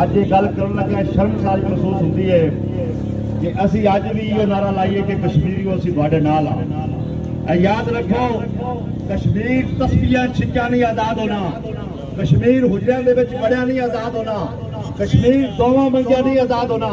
ਅੱਜ ਇਹ ਗੱਲ ਕਰਨ ਲੱਗਾ ਸ਼ਰਮਸਾਰੀ ਮਹਿਸੂਸ ਹੁੰਦੀ ਹੈ ਕਿ ਅਸੀਂ ਅੱਜ ਵੀ ਇਹ ਨਾਰਾ ਲਾਈਏ ਕਿ ਕਸ਼ਮੀਰੀਓ ਅਸੀਂ ਤੁਹਾਡੇ ਨਾਲ ਆ। ਯਾਦ ਰੱਖੋ ਕਸ਼ਮੀਰ ਤਸਬੀਹਾਂ ਛਿੱਕਿਆਂ ਨਹੀਂ ਆਜ਼ਾਦ ਹੋਣਾ, ਕਸ਼ਮੀਰ ਹੁਜਰਿਆਂ ਦੇ ਵਿੱਚ ਵੜਿਆ ਨਹੀਂ ਆਜ਼ਾਦ ਹੋਣਾ, ਕਸ਼ਮੀਰ ਦੋਵਾਂ ਮੰਗਿਆਂ ਨਹੀਂ ਆਜ਼ਾਦ ਹੋਣਾ।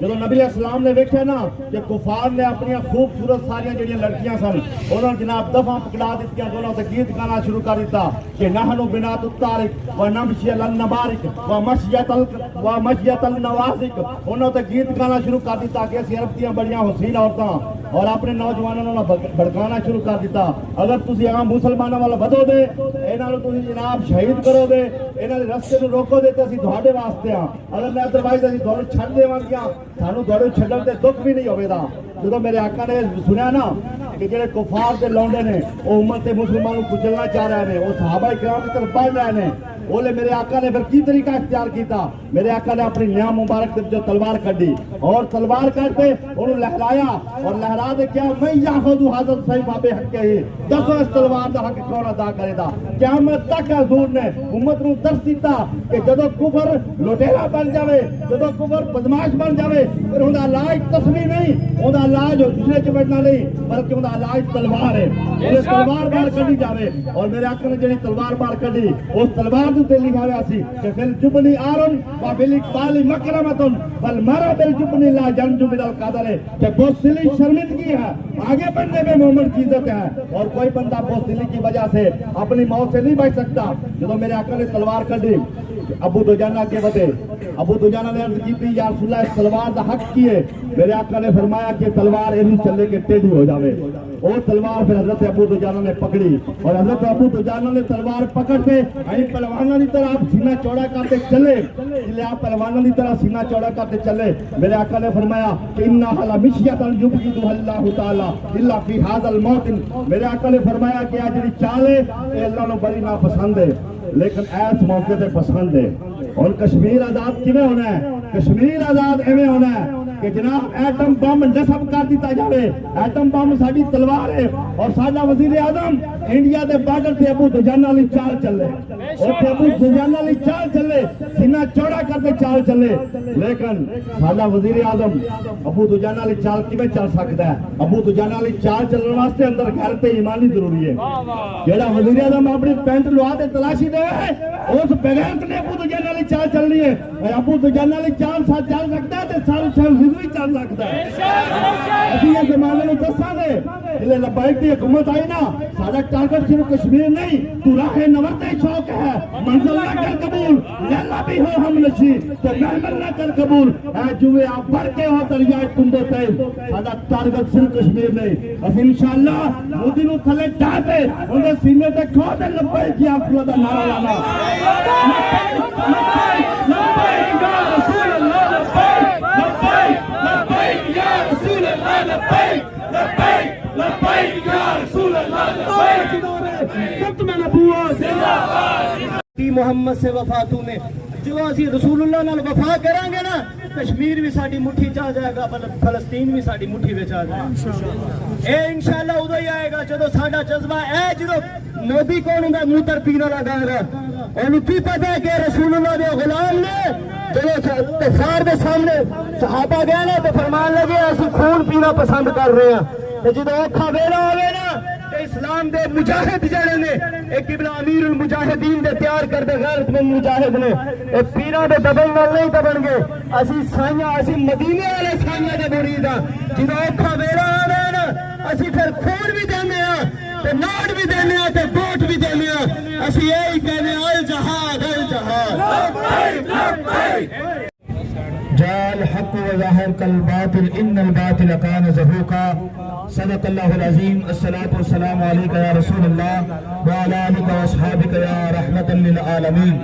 جب نبی اسلام نے ویکھیا نا کہ کفار نے اپنی خوبصورت ساریاں جڑیاں لڑکیاں سن انہوں نے جناب دفعہ پکڑا دتیاں، دونوں تے گیت گانا شروع کر دیتا کہ نحن بنات الطارق و نمشی النبارک و مشیت النوازک، انہوں تے گیت گانا شروع کر دیتا کہ اسی عرب دیاں بڑیاں حسین عورتاں، اور اپنے نوجوانوں نے بھڑکانا شروع کر دیتا اگر تسی عام مسلمانوں والا بدو دے انہاں نوں تسی جناب شہید کرو گے، انہاں دے رستے نوں روکو گے تے اسی تہاڈے واسطے ہاں، اگر میں ادروائز اسی تہانوں چھڈ دیواں گیاں سانوں تہاڈے چھڈن تے دکھ بھی نہیں ہوے گا۔ جدوں میرے آقا نے سنیا نا کہ جڑے کفار دے لونڈے نے وہ امت مسلمانوں کو کچلنا چاہ رہے ہیں، وہ صحابہ کرام کی طرف بڑھ رہے ہیں، بولے میرے آقا نے پھر کی طریقہ اختیار کیتا؟ میرے آقا نے اپنی نیا مبارک سے جو تلوار کڈی اور تلوار کرتے انہوں لہرایا اور لہرا دے کیا میں یاخذو حضرت صحیح بابے حق کے ہی دسو اس تلوار دا حق کون ادا کرے دا؟ قیامت تک حضور نے امت نو درس دیتا کہ جدو کفر لٹیرا بن جاوے، جدو کفر بدماش بن جاوے پھر انہوں علاج تسبیح نہیں، انہوں علاج دوسرے چمٹنا نہیں بلکہ انہوں علاج تلوار ہے، انہیں تلوار بار کڈی جاوے۔ اور میرے آقا نے جڑی تلوار بار کڈی اس تلوار تے لکھا ہوا سی کہ فل جبنی آرن و بل اقبال مکرمتن بل مرا بل جبنی لا جنجو من القدر، کہ بوسلی شرمندگی ہے آگے بڑھنے میں مومن کی عزت ہے، اور کوئی بندہ بوسلی کی وجہ سے اپنی موت سے نہیں بچ سکتا۔ جب میرے آقا نے تلوار کڈی ابو دجانہ کے بتے ابو دجانہ نے عرض کی تھی یا رسول اللہ اس تلوار دا حق کیے؟ میرے آقا نے فرمایا کہ تلوار ایسے چلے کے ٹیڑھی ہو جاوے، اور تلوار پھر حضرت ابو دجانہ نے پکڑی اور حضرت ابو دجانہ نے تلوار پکڑ کے پہلوانوں کی طرح آپ سینہ چوڑا کرتے چلے، چلے آپ پہلوانوں کی طرح سینہ چوڑا کرتے چلے۔ میرے آقا نے فرمایا کہ انہا لمشیۃ یبغضھا اللہ تعالی الا فی ھذا الموطن، میرے آقا نے فرمایا کہ آج جڑی چال ہے یہ اللہ نو بڑی ناپسند ہے لیکن ایس موقع تے پسند ہے۔ اور کشمیر آزاد کیویں ہونا ہے؟ کشمیر آزاد ایویں ہونا ہے کہ جناب ایٹم بم نصب کر دیتا جاوے، ایٹم بم ساڈی تلوار ہے اور ساڈا وزیر اعظم انڈیا دے بارڈر تے ابو دجانہ والی چال چلے، اوتھے ابو دجانہ والی چال چلے، سینہ چوڑا کر کے چال چلے، لیکن ساڈا وزیر اعظم ابو دجانہ والی چال کیویں چل سکدا ہے؟ ابو دجانہ والی چال چلن واسطے اندر غیرت ایمانی ضروری ہے۔ جیڑا وزیر اعظم اپنی پینٹ لوا کے تلاشی دے اس بغیرت نے ابو دجانہ والی چال چلنی ہے، ابو دجانہ والی چال ساتھ چل سکتا ہے تے سارے شہر بھی چل سکتا ہے۔ اسی یہ زمانے میں دساں گے جلے لبیک کی حکومت آئی نا سارا ٹارگٹ صرف کشمیر نہیں تو راہ نورد شوق ہے، منزل نہ کر قبول لیلا بھی ہو ہم نشی تو محمل نہ کر قبول، اے جوے آپ بڑھ کے ہو دریائے تندو تیز، سارا ٹارگٹ صرف کشمیر نہیں۔ بس انشاءاللہ مودی نو تھلے ڈالتے انہیں سینے تے کھو دے لبیک کی آپ دا نعرہ لانا لبیک یا رسول اللہ، لبیک لبیک یا رسول اللہ، لبیک لبیک لبیک یا رسول اللہ، لبیک ختم نبوت زندہ باد محمد سے وفا تو نے جو اسی رسول اللہ نال وفا کریں گے نا کشمیر بھی ساڈی مٹھی چ آ جائے گا، فلسطین بھی ساڈی مٹھی وچ آ جائے گا۔ اے انشاءاللہ ادو ہی آئے گا جدو ساڈا جذبہ اے جدو مودی کون ہوندا موتر پینا لگا گا، انہوں کی پتہ ہے کہ رسول اللہ دے غلام نے جدو کفار دے سامنے صحابہ گئے نا تو فرمان لگے اسی خون پینا پسند کر رہے ہیں، تے جدو اوکھا ویلا ہوے نا اسلام دے مجاہد جڑے نے ایک قبلہ امیر المجاہدین دے تیار کردے غیرت مند مجاہد نے اے پیراں دے دبن نال نہیں دبن گے، اسی سائیاں اسی مدینے والے سائیاں دے مرید ہاں، جدوں اوکھا ویلا آوے نا اسی پھر خون بھی دینے ہاں تے ناڑ بھی دینے ہاں تے ووٹ بھی دینے ہاں، اسی یہی کہنے الجہاد الجہاد۔ جاء الحق وظهر الباطل ان الباطل كان زهوقا، صدق اللہ العظیم۔ الصلاة والسلام علیکہ یا رسول اللہ وعلی آلہ واصحابہ یا رحمت للعالمین۔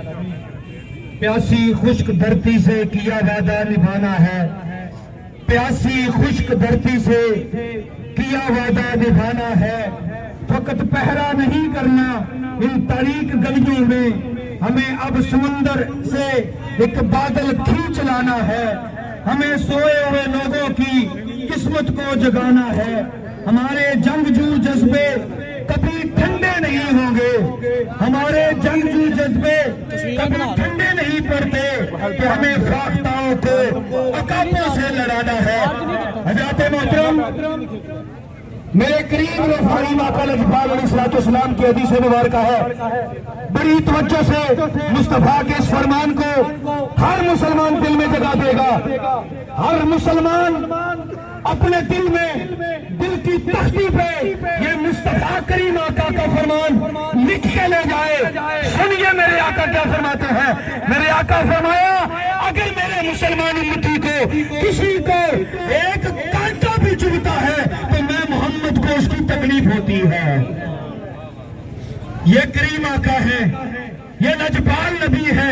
پیاسی خشک دھرتی سے کیا وعدہ نبھانا ہے، پیاسی خشک دھرتی سے کیا وعدہ نبھانا ہے، فقط پہرا نہیں کرنا ان تاریک گلیوں میں، ہمیں اب سمندر سے ایک بادل کھینچ لانا ہے، ہمیں سوئے ہوئے لوگوں کی قسمت کو جگانا ہے، ہمارے جنگجو جذبے کبھی ٹھنڈے نہیں ہوں گے، ہمارے جنگجو جذبے کبھی ٹھنڈے نہیں پڑتے کہ ہمیں فاختاؤں کو عقابوں سے لڑانا ہے۔ حضرات محترم میرے کریم رفاعی آقا لجپال علیہ الصلوۃ والسلام کی حدیث مبارکہ ہے، بڑی توجہ سے مصطفیٰ کے اس فرمان کو ہر مسلمان دل میں جگہ دے گا. ہر مسلمان اپنے دل میں، دل کی تختی پہ یہ مصطفیٰ کریم آقا کا فرمان لکھ کے لے جائے. سنیے میرے آقا کیا فرماتے ہیں. میرے آقا فرمایا اگر میرے مسلمان امتی کو کسی کو ایک کانٹا بھی چبھتا ہے تو میں محمد کو اس کی تکلیف ہوتی ہے. یہ کریم آقا ہے، یہ لجپال نبی ہے.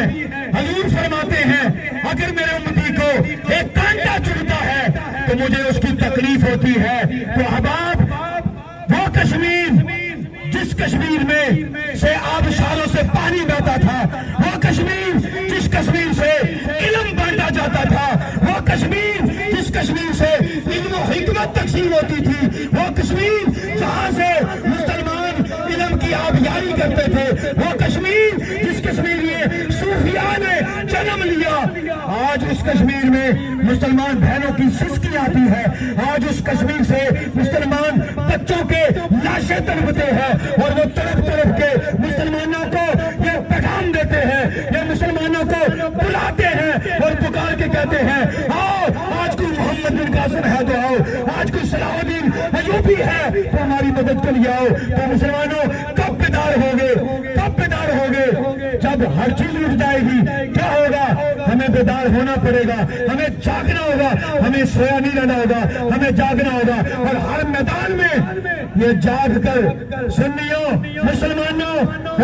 حضور فرماتے ہیں اگر میرے امتی کو ایک کانٹا چبھتا ہے تو مجھے اس کی تکلیف ہوتی ہے. تو احباب وہ کشمیر جس کشمیر میں سے آبشاروں سے پانی بہتا تھا، وہ کشمیر جس کشمیر سے علم بانٹا جاتا تھا، وہ کشمیر جس کشمیر سے علم و حکمت تقسیم ہوتی تھی، وہ کشمیر جہاں سے مسلمان علم کی آبیاری کرتے تھے، وہ کشمیر جس کشمیر میں صوفیاء نے جنم لیا، آج اس کشمیر میں مسلمان بہنوں کی سسکی آتی ہے. آج اس کشمیر سے مسلمان بچوں کے لاشیں تڑپتے ہیں اور وہ تڑپ تڑپ کے مسلمانوں کو یہ پیغام دیتے ہیں، یہ مسلمانوں کو بلاتے ہیں اور پکار کے کہتے ہیں آؤ آج کوئی محمد بن قاسم ہے تو آؤ، آج کوئی صلاح الدین ایوبی ہے تو ہماری مدد کے لیے آؤ. تو مسلمانوں کب بیدار ہوگے؟ کب بیدار ہوگے؟ جب ہر چیز رک جائے گی. کیا ہوگا؟ ہمیں بیدار ہونا پڑے گا، ہمیں جاگنا ہوگا، ہمیں سویا نہیں رہنا ہوگا، ہمیں جاگنا ہوگا. اور ہر میدان میں یہ جاگ کر سنیوں، مسلمانوں،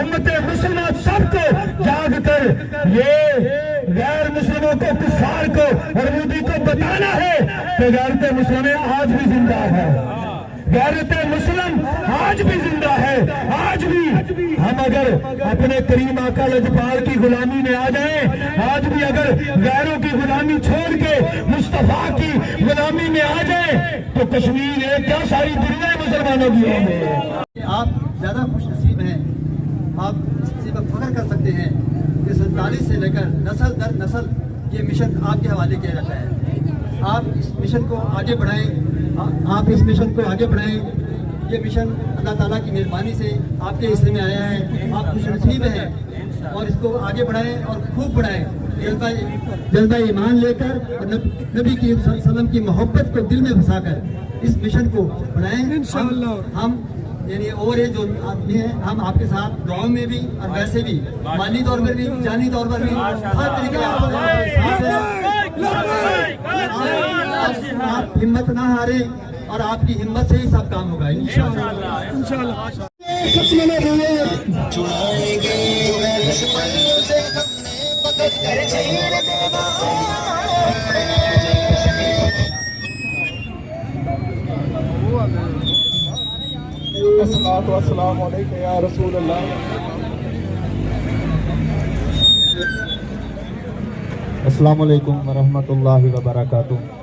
امت مسلمان سب کو جاگ کر یہ غیر مسلموں کو، کفار کو اور مودی کو بتانا ہے کہ غیرت مسلم آج بھی زندہ ہے، غیرت مسلم آج بھی زندہ ہے. آج بھی ہم اگر اپنے کریم آقا لجپال کی غلامی میں آ جائیں، آج بھی اگر غیروں کی غلامی چھوڑ کے مصطفیٰ کی غلامی میں آ جائیں تو کشمیر ہے کیا ساری دنیا مسلمانوں کی ہوگی. آپ زیادہ خوش نصیب ہیں، آپ اس چیز پر فخر کر سکتے ہیں کہ 47 سے لے کر نسل در نسل یہ مشن آپ کے حوالے کیا جاتا ہے. آپ اس مشن کو آگے بڑھائیں، آپ اس مشن کو آگے بڑھائیں. یہ مشن اللہ تعالیٰ کی مہربانی سے آپ کے حصے میں آیا ہے. آپ خوش نصیب ہیں اور اس کو آگے بڑھائیں اور خوب بڑھائیں. جذبہ ایمان لے کر اور نبی کی صلی اللہ علیہ وسلم کی محبت کو دل میں بسا کر اس مشن کو بڑھائیں. انشاءاللہ ہم یعنی اور یہ جو آدمی ہیں ہم آپ کے ساتھ دعاؤں میں بھی اور ویسے بھی مالی طور پر بھی جانی طور پر بھی ہر طریقے آپ ہمت نہ ہاریں اور آپ کی ہمت سے ہی سب کام ہوگا انشاءاللہ. السلام علیکم یا رسول اللہ. السلام علیکم ورحمۃ اللہ وبرکاتہ.